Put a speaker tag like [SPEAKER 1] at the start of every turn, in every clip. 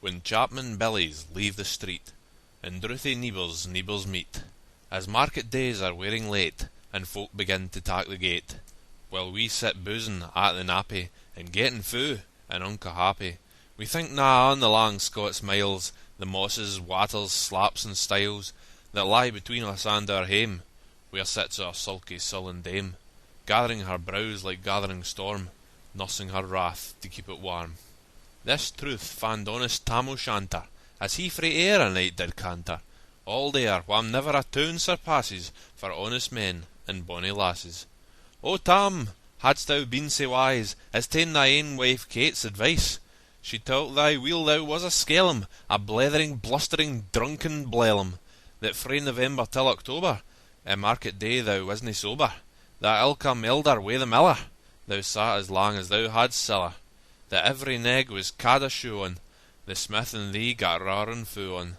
[SPEAKER 1] when chapmen billies leave the street, and drouthy neebours meet, as market days are wearing late, and folk begin to tak the gate, while we sit boozing at the nappy, and getting fou, and unco happy. We think na on the lang Scots miles, the mosses, wattles, slaps, and stiles, that lie between us and our hame, where sits our sulky sullen dame, gathering her brows like gathering storm, nursing her wrath to keep it warm. This truth fand honest Tam O'Shanter, as he frae air a night did canter, all there wham never a town surpasses, for honest men and bonny lasses. O Tam, hadst thou been sae wise as ta'en thy ain wife Kate's advice, she taught thy weel thou was a skellum, a blethering, blustering, drunken blellum, that frae November till October, a market day thou wasna sober, that ilka melder wi' the miller, thou sat as lang as thou hadst siller, that every neg was cad a shoe on, the smith and thee gat rar and fou on,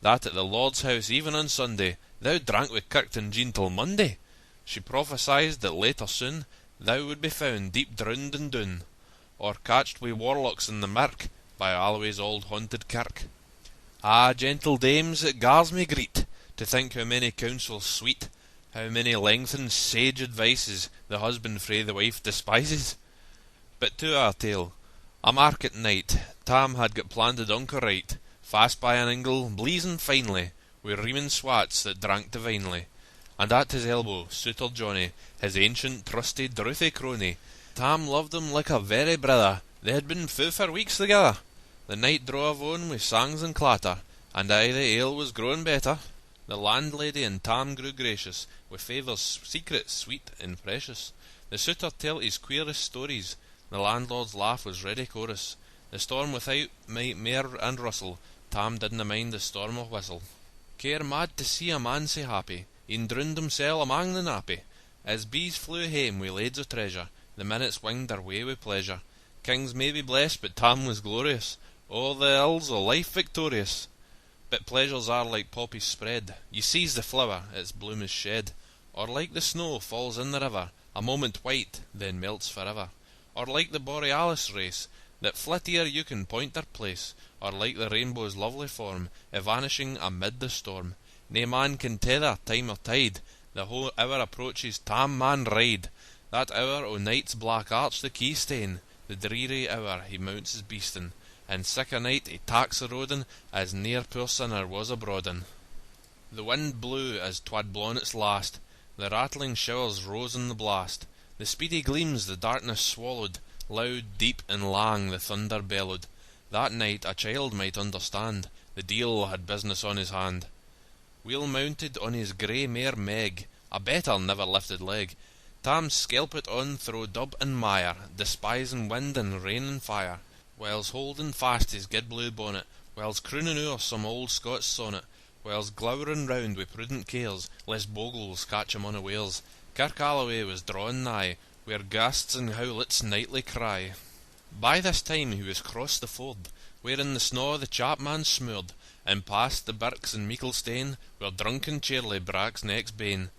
[SPEAKER 1] that at the Lord's house even on Sunday, thou drank wi' Kirkton Jean till Monday. She prophesied that late or soon thou would be found deep drowned in Doon, or catched wi' warlocks in the mirk by Alloway's old haunted kirk. Ah, gentle dames, it gars me greet to think how many counsels sweet, how many lengthened sage advices the husband frae the wife despises. But to our tale. A market night, Tam had got planted unco right, fast by an ingle, bleezing finely, wi' reemin swats that drank divinely, and at his elbow Souter Johnny, his ancient, trusty, drouthy crony. Tam loved him like a very brither, they had been fou for weeks together. The night drove on wi' sangs and clatter, and aye the ale was growing better. The landlady and Tam grew gracious, wi' favours secret, sweet, and precious. The Souter telt his queerest stories, the landlord's laugh was ready chorus. The storm without might mare and rustle, Tam didna mind the storm of whistle. Care mad to see a man sae happy, e'en drowned himsel amang the nappy. As bees flew hame wi' lades of treasure, the minutes winged their way wi' pleasure. Kings may be blessed, but Tam was glorious, o'er the ills o' life victorious. But pleasures are like poppies spread, ye seize the flower, its bloom is shed, or like the snow falls in the river, a moment white, then melts forever. Or like the borealis race, that flit ere you can point their place, or like the rainbow's lovely form, evanishing amid the storm. Nae man can tether time or tide, the whole hour approaches Tam man ride, that hour o' night's black arch the key stane, the dreary hour he mounts his beastin', and sick a night he taks the roadin', as near poor sinner was abroadin'. The wind blew as 'twad blawn its last, the rattling showers rose in the blast, the speedy gleams the darkness swallowed, loud, deep, and lang the thunder bellowed. That night a child might understand, the deil had business on his hand. Weel mounted on his grey mare Meg, a better never lifted leg, Tam skelpit on thro' dub and mire, despising wind and rain and fire, whiles holding fast his gid blue bonnet, whiles crooning o'er some old Scots sonnet, whiles glowering round wi' prudent cares, lest bogles catch him unawares. Kirk Alloway was drawing nigh, where ghasts and howlets nightly cry. By this time he was crossed the ford, where in the snaw the chapman smoored, and past the birks and meikle stane, where drunken Charlie braks next bane,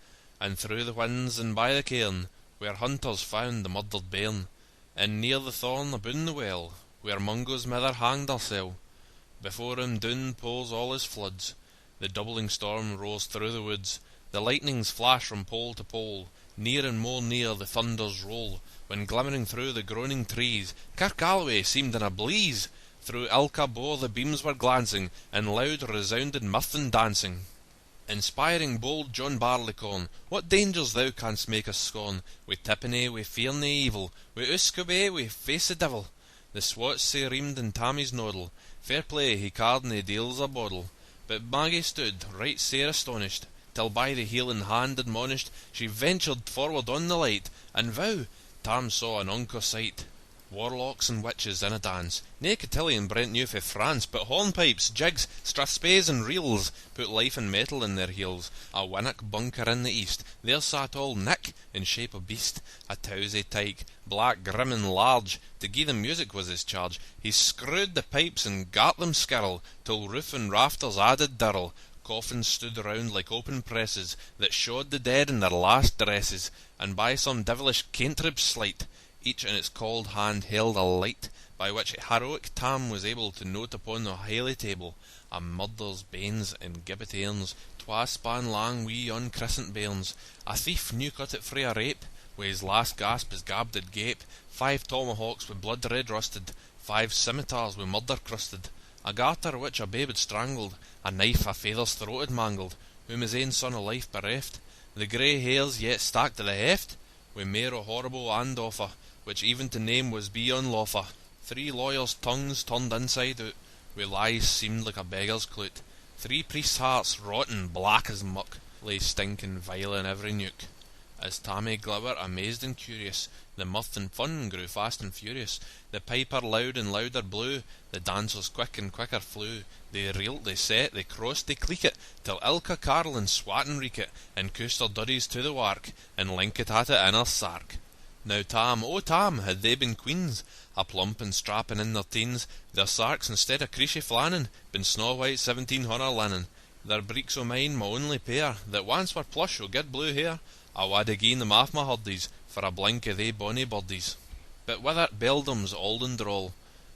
[SPEAKER 1] and through the winds and by the cairn, where hunters found the murdered bairn, and near the thorn aboon the well, where Mungo's mither hanged hersel. Before him Doon pours all his floods, the doubling storm roars through the woods, the lightnings flash from pole to pole, near and more near the thunders roll, when glimmering through the groaning trees, Kirk Alloway seemed in a bleeze. Through ilka bore the beams were glancing, and loud resounded mirth and dancing. Inspiring bold John Barleycorn, what dangers thou canst make us scorn, wi' tippenny, wi' fear nae evil, wi' usquabae, wi' face the devil. The swats sae reamed in Tammy's noddle, fair play he card nae deals a boddle. But Maggie stood right sair astonished, till by the healing hand admonished, she ventured forward on the light, and vow, Tam saw an unco sight. Warlocks and witches in a dance, nae cotillion brent new fae France, but hornpipes, jigs, strathspeys, and reels put life and metal in their heels. A winnock bunker in the east, there sat old Nick in shape of beast, a towsy tyke, black, grim, and large, to gie them music was his charge. He screwed the pipes and gart them skirl, till roof and rafters added dirl. Coffins stood around like open presses, that showed the dead in their last dresses, and by some devilish cantrip sleight, each in its cauld hand held a light, by which heroic Tam was able to note upon the haly table a murder's banes and gibbet airns, twa span lang wi' uncrescent bairns, a thief new cut it frae a rape, wi' his last gasp his gab did gape, 5 tomahawks wi' blood red rusted, 5 scimitars wi' murder crusted, a garter which a babe had strangled, a knife a feyther's throat had mangled, whom his ain son o' life bereft, the grey hairs yet stacked to the heft, wi' mair o' horrible and awfu', which even to name was beyond lawfu', 3 lawyers' tongues turned inside out, wi' lies seemed like a beggar's clout, 3 priests' hearts, rotten black as muck, lay stinking vile in every nook. As Tammy glower, amazed and curious, the mirth and fun grew fast and furious, the piper loud and louder blew, the dancers quick and quicker flew, they reeled, they set, they crossed, they cleek it, till ilka carl and swat and reek it, and coosed their duddies to the wark, and link it at it in her sark. Now Tam, oh Tam, had they been queens, a plump and strapping in their teens, their sarks instead of creeshy flannin, been snow-white 1700 linen, their breeks o' mine, my only pair, that once were plush o' good blue hair, I wad hae gi'en them off my hurdies, for a blink o' they bonny birdies. But with it beldams auld and droll,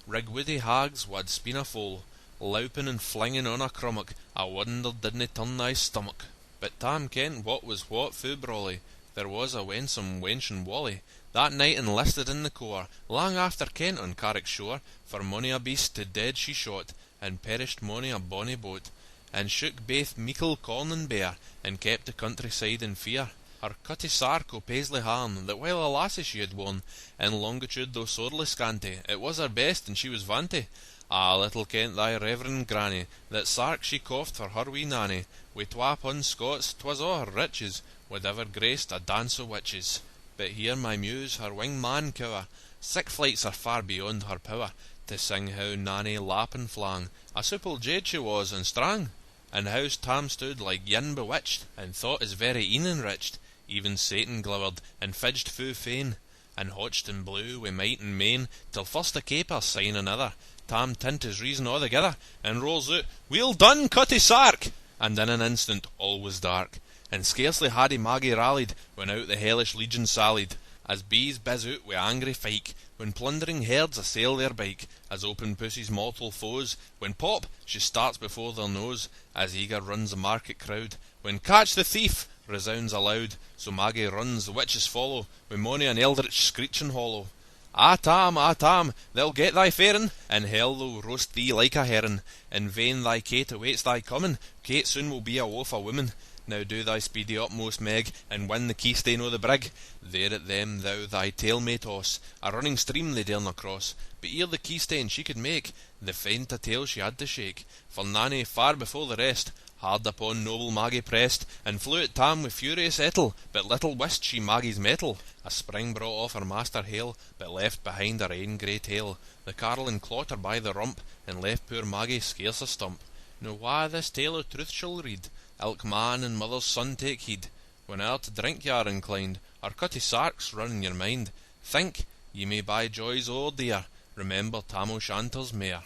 [SPEAKER 1] rigwoody hags wad speen a foal, loupin' and flingin' on a crummock, I wonder didna turn thy stomach. But Tam kent what was what fu' brawly, there was a wensome wench in Whalley, that night enlisted in the corps, lang after Kent on Carrick shore, for mony a beast to dead she shot, and perished mony a bonny boat, and shook baith meikle corn and bear, and kept the countryside in fear. Her cutty sark o' Paisley harm, that while a lassie she had worn, in longitude though sorely scanty, it was her best, and she was vanty. Ah, little kent thy reverend granny, that sark she coft for her wee nanny, wi' 2 Scots, 'twas a' her riches, would ever graced a dance o' witches. But here my muse her winged man cower, sic flights are far beyond her power, to sing how Nanny lappin' flang, a supple jade she was, and strang, and how Tam stood like yin bewitched, and thought his very een enriched, even Satan glowered, and fidged fu' fain, and hotched and blew wi' might and main, till first a caper, syne another, Tam tint his reason o'thegither, and rolls out, "Weel done, cutty sark!" and in an instant all was dark, and scarcely had Maggie rallied, when out the hellish legion sallied, as bees bizz out wi' angry fyke, when plundering herds assail their bike, as open pussy's mortal foes, when pop, she starts before their nose, as eager runs the market crowd, when catch the thief resounds aloud, so Maggie runs, the witches follow, wi' mony an eldritch screechin' hollow. Ah Tam, they'll get thy farin', in hell they'll roast thee like a herrin', in vain thy Kate awaits thy comin', Kate soon will be a wofa woman. Now do thy speedy utmost, Meg, and win the keystane o' the brig, there at them thou thy tail may toss, a running stream they darena cross, but ere the keystane she could make, the faint a tail she had to shake, for Nanny, far before the rest, hard upon noble Maggie pressed, and flew at Tam with furious ettle, but little wist she Maggie's mettle. A spring brought off her master hale, but left behind her ain grey tail, the carlin caught her by the rump, and left poor Maggie scarce a stump. Now wha this tale of truth shall read, ilk man and mother's son take heed, when e'er to drink ye are inclined, or cutty sarks run in your mind, think, ye may buy joys o'er dear, remember Tam O'Shanter's mare.